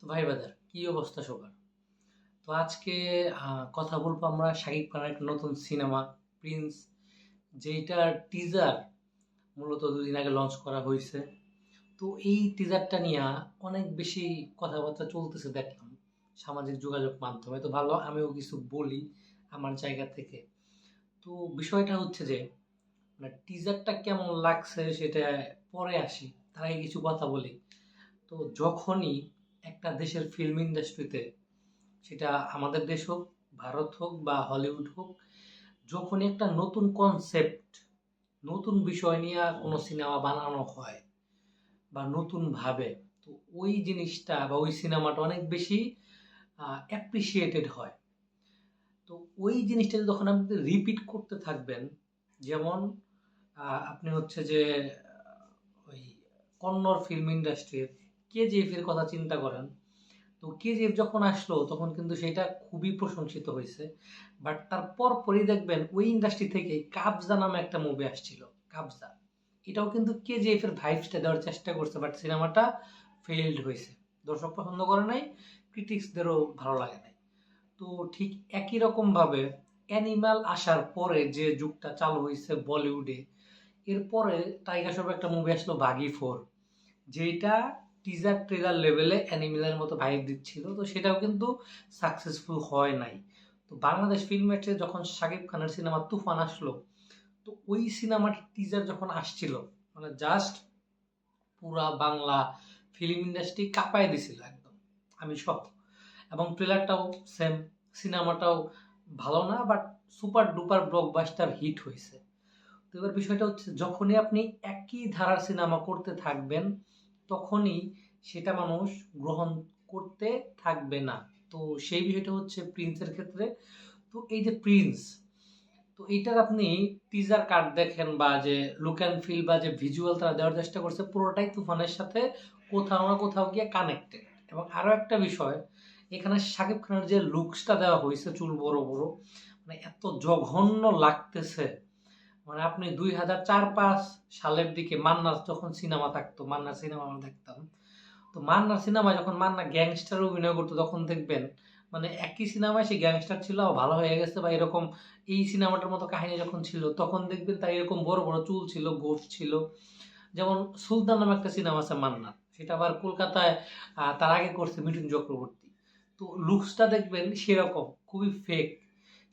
তো ভাই বাদার কি অবস্থা সবার? তো আজকে কথা বলবো আমরা শাকিব খানের একটা নতুন সিনেমা প্রিন্স, যেইটার টিজার মূলত 2 দিন আগে লঞ্চ করা হয়েছে। তো এই টিজারটা নিয়ে অনেক বেশি কথাবার্তা চলতেছে দেখলাম সামাজিক যোগাযোগ মাধ্যমে। তো ভালো আমিও কিছু বলি আমার জায়গা থেকে। তো বিষয়টা হচ্ছে যে মানে টিজারটা কেমন লাগছে সেটা পরে আসি, তার আগে কিছু কথা বলি। তো যখনই একটা দেশের ফিল্ম ইন্ডাস্ট্রিতে, সেটা আমাদের দেশ হোক, ভারত হোক বা হলিউড হোক, যখনই একটা নতুন কনসেপ্ট, নতুন বিষয় নিয়ে কোনো সিনেমা বানানো হয় বা নতুন ভাবে, তো ওই জিনিসটা বা ওই সিনেমাটা অনেক বেশি অ্যাপ্রিসিয়েটেড হয়। তো ওই জিনিসটা যখন আপনি রিপিট করতে থাকবেন, যেমন আপনি হচ্ছে যে ওই কন্নড় ফিল্ম ইন্ডাস্ট্রির কেজিএফ এর কথা চিন্তা করেন। তো কেজিএফ যখন আসলো তখন কিন্তু সেটা খুবই প্রশংসিত হয়েছে। বাট তার পরপরই দেখবেন ওই ইন্ডাস্ট্রি থেকে কাবজা নামে একটা মুভি আসছিল, কাবজা। এটাও কিন্তু কেজিএফ এর ভাইবসটা দেওয়ার চেষ্টা করছে, বাট সিনেমাটা ফেইলড হয়েছে। দর্শক পছন্দ করে নাই, ক্রিটিক্সদেরও ভালো লাগে নাই। তো ঠিক একই রকম ভাবে অ্যানিমাল আসার পরে যে যুগটা চালু হয়েছে বলিউডে, এরপরে টাইগার শ্রফ একটা মুভি আসলো বাগি 4, যেটা টিজার ট্রেলার লেভেলে অ্যানিমেলের মতো ভাইব দিচ্ছিল। তো সেটাও কিন্তু সাকসেসফুল হয় নাই। তো বাংলাদেশ ফিল্ম মেটে যখন শাকিব খানের সিনেমা তুফান আসলো, তো ওই সিনেমার টিজার যখন আসছিল, মানে জাস্ট পুরা বাংলা ফিল্ম ইন্ডাস্ট্রি কাঁপায় দিছিল একদম, আমি সব। এবং ট্রেলারটাও সেম, সিনেমাটাও ভালো না, but super duper blockbuster hit হয়েছে। তো এবার বিষয়টা হচ্ছে যখনই আপনি একই ধারার সিনেমা করতে থাকবেন, তখনই সেটা মানুষ গ্রহণ করতে থাকবে না। তো সেই বিষয়টা হচ্ছে প্রিন্সের ক্ষেত্রে। তো এই যে প্রিন্স, তো এইটার আপনি টিজার কাট দেখেন বা যে লুক অ্যান্ড ফিল বা যে ভিজুয়াল তারা দেওয়ার চেষ্টা করছে, পুরোটাই তুফানের সাথে কোথাও না কোথাও গিয়ে কানেক্টেড। এবং আরো একটা বিষয়, এখানে শাকিব খানের যে লুকসটা দেওয়া হয়েছে, চুল বড় বড়, মানে এত জঘন্য লাগতেছে। মানে আপনি 2004-05 সালের দিকে মান্নার যখন সিনেমা থাকতো, মান্নার সিনেমা আমরা দেখতাম। তো মান্নার সিনেমায় যখন মান্না গ্যাংস্টার অভিনয় করতো তখন দেখবেন মানে একই সিনেমায় সে গ্যাংস্টার ছিল, ভালো হয়ে গেছে বা এরকম। এই সিনেমাটার মতো কাহিনী যখন ছিল তখন দেখবেন তার এরকম বড় বড় চুল ছিল, গোফ ছিল। যেমন সুলতান নামে একটা সিনেমা আছে মান্নার, সেটা আবার কলকাতায় তার আগে করছে মিঠুন চক্রবর্তী। তো লুকসটা দেখবেন সেরকম খুবই ফেক।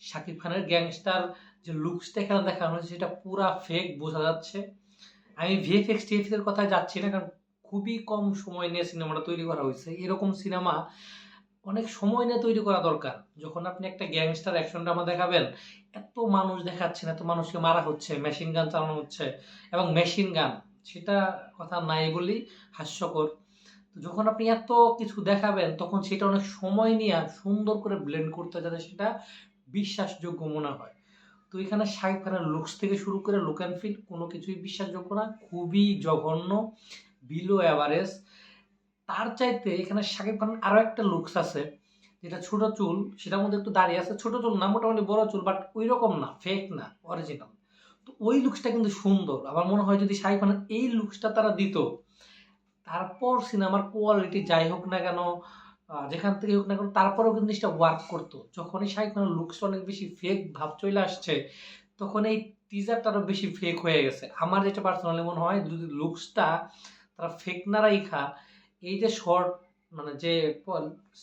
শাকিব খানের গ্যাংস্টার যে লুকসটা এখানে দেখানো হয়েছে সেটা পুরা ফেক বোঝা যাচ্ছে। আমি ভিএফএক্স টিএফএক্স এর কথায় যাচ্ছি না, কারণ খুবই কম সময় নিয়ে সিনেমাটা তৈরি করা হয়েছে। এরকম সিনেমা অনেক সময় নিয়ে তৈরি করা দরকার। যখন আপনি একটা গ্যাংস্টার অ্যাকশন ড্রামা দেখাবেন, এত মানুষ দেখাচ্ছেন, এত মানুষকে মারা হচ্ছে, মেশিন গান চালানো হচ্ছে, এবং মেশিন গান, সেটা কথা নাই বলি হাস্যকর। তো যখন আপনি এত কিছু দেখাবেন তখন সেটা অনেক সময় নিয়ে সুন্দর করে ব্লেন্ড করতে হয় যাতে সেটা বিশ্বাসযোগ্য মনে হয়। তো এখানে শাকিব খানের লুকস থেকে শুরু করে লুক অ্যান্ড ফিল কোনো কিছুই বিশ্বাসযোগ্য না, খুবই জঘন্য, বিলো অ্যাভারেজ। তার চাইতে এখানে শাকিব খানের আরো একটা লুকস আছে, যেটা ছোট চুল, সেটার মধ্যে একটু দাঁড়িয়ে আছে, ছোট চুল না, মোটামুটি বড় চুল, বাট ওই রকম না, ফেক না, অরিজিনাল। তো ওই লুকসটা কিন্তু সুন্দর। আমার মনে হয় যদি শাকিব খানের এই লুকসটা তারা দিত, তারপর সিনেমার কোয়ালিটি যাই হোক না কেন, যেখান থেকে হোক না কেন, তারপরেও কিন্তু জিনিসটা ওয়ার্ক করতো। যখনই শাকিব খানের লুকসটা অনেক বেশি ফেক ভাব চলে আসছে, তখন এই টিজারটা আরো বেশি ফেক হয়ে গেছে। আমার যেটা পার্সোনালি মনে হয়, যদি লুকসটা তারা ফেক না রাইখা এই যে শর্ট, মানে যে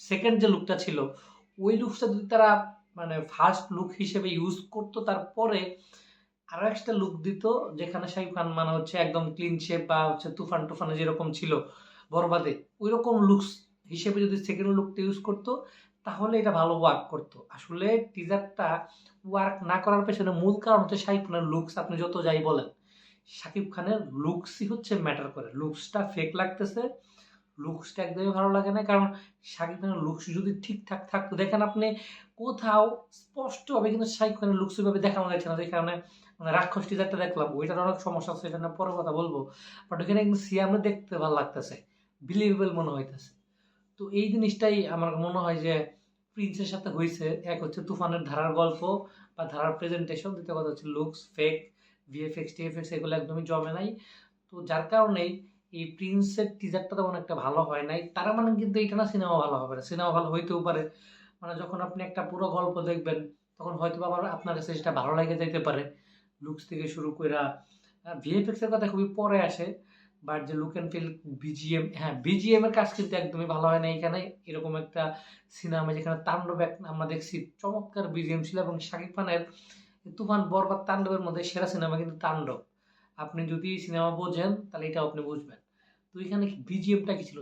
সেকেন্ড যে লুকটা ছিল, ওই লুকসটা যদি তারা মানে ফার্স্ট লুক হিসেবে ইউজ করতো, তারপরে আরো একটা লুক দিত, যেখানে শাকিব খান মানে হচ্ছে একদম ক্লিন শেপ বা হচ্ছে তুফান টুফানে যেরকম ছিল বরবাদে, ওই রকম লুকস হিসেবে যদি সেকেন্ড লুকটা ইউজ করতো, তাহলে এটা ভালো ওয়ার্ক করতো। আসলে টিজারটা ওয়ার্ক না করার পেছনে মূল কারণ হচ্ছে শাকিব খানের লুকস। আপনি যত যাই বলেন, শাকিব খানের লুকসই হচ্ছে ম্যাটার করে। লুকসটা ফেক লাগতেছে, লুকসটা একদমই ভালো লাগে না। কারণ শাকিব খানের লুকস যদি ঠিকঠাক থাকতো, দেখেন আপনি কোথাও স্পষ্টভাবে কিন্তু শাকিব খানের লুকস ওইভাবে দেখানো যাচ্ছে না। যে কারণে মানে রাক্ষস টিজারটা দেখলাম, ওইটার অনেক সমস্যা আছে, সেটা নিয়ে পরে কথা বলবো। বাট ওইখানে কিন্তু সিয়ামে দেখতে ভালো লাগতেছে, বিলিভেবল মনে হইতেছে। তো এই জিনিসটাই আমার মনে হয় যে প্রিন্সের সাথে হয়েছে। এক হচ্ছে তুফানের ধারার গল্প বা ধারার প্রেজেন্টেশন, দ্বিতীয় কথা হচ্ছে লুকস ফেক, ভিএফএক্স টিএফএক্স এগুলো একদমই জমে নাই। তো যার কারণেই এই প্রিন্সের টিজারটা তেমন একটা ভালো হয় নাই, তারা মানে কিন্তু এইটা না সিনেমা ভালো হবে না, সিনেমা ভালো হইতেও পারে, মানে যখন আপনি একটা পুরো গল্প দেখবেন তখন হয়তো আবার আপনার কাছে সেটা ভালো লেগে যাইতে পারে, লুকস থেকে শুরু করে ভিএফএক্স এর কথা খুবই পরে আসে, বাট যে লুক অ্যান্ড ফিল, বিজিএম, হ্যাঁ বিজিএম এর কাজ কিন্তু একদমই ভালো হয় না এখানে। এরকম একটা সিনেমা যেখানে তাণ্ডব আমরা দেখছি, চমৎকার বিজিএম ছিল, এবং শাকিব খানের তুফান বরবাদ তাণ্ডবের মধ্যে সেরা সিনেমা কিন্তু তাণ্ডব। আপনি যদি সিনেমা বোঝেন তাহলে এটা আপনি বুঝবেন। তো এখানে বিজিএমটা কি ছিল,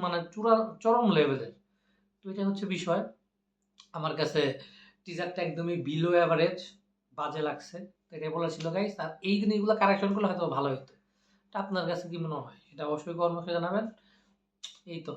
মানে চরম লেভেলের। তো এটা হচ্ছে বিষয়। আমার কাছে টিজারটা একদমই বিলো অ্যাভারেজ, বাজে লাগছে। তো এটাই বলা ছিল গাইস। আর এই জিনিসগুলো কারেকশন করলে হয়তো ভালো হতো। তা আপনার কাছে কি মনে হয় এটা অবশ্যই কমেন্টে জানাবেন। এই তো।